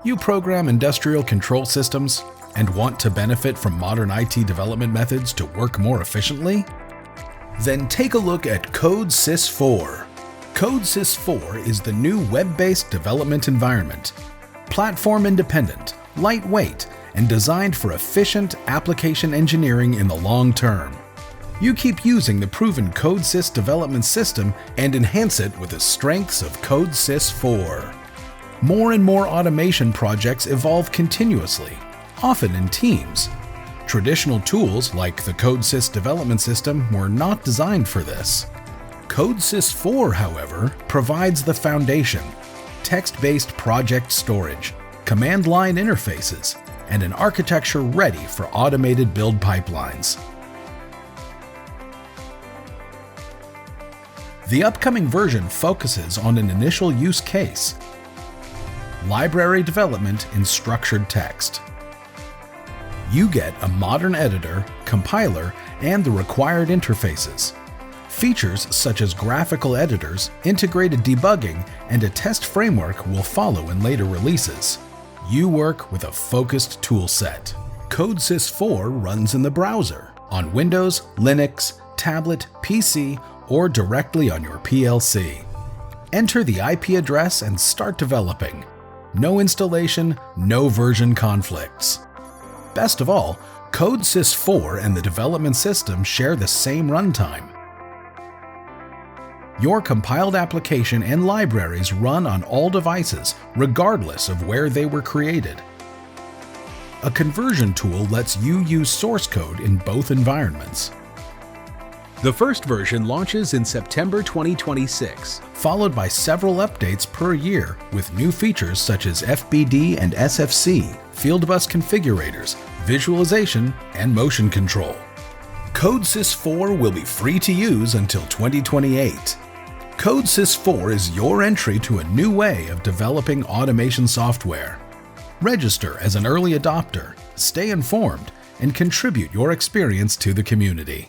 You program industrial control systems and want to benefit from modern IT development methods to work more efficiently? Then take a look at CODESYS 4. CODESYS 4 is the new web-based development environment, platform-independent, lightweight, and designed for efficient application engineering in the long term. You keep using the proven CODESYS Development System and enhance it with the strengths of CODESYS 4. More and more automation projects evolve continuously, often in teams. Traditional tools like the CODESYS Development System were not designed for this. CODESYS 4, however, provides the foundation: text-based project storage, command line interfaces, and an architecture ready for automated build pipelines. The upcoming version focuses on an initial use case: library development in structured text. You get a modern editor, compiler, and the required interfaces. Features such as graphical editors, integrated debugging, and a test framework will follow in later releases. You work with a focused toolset. CODESYS 4 runs in the browser, on Windows, Linux, tablet, PC, or directly on your PLC. Enter the IP address and start developing. No installation, no version conflicts. Best of all, CODESYS 4 and the development system share the same runtime. Your compiled application and libraries run on all devices, regardless of where they were created. A conversion tool lets you use source code in both environments. The first version launches in September 2026, followed by several updates per year with new features such as FBD and SFC, fieldbus configurators, visualization, and motion control. CODESYS 4 will be free to use until 2028. CODESYS 4 is your entry to a new way of developing automation software. Register as an early adopter, stay informed, and contribute your experience to the community.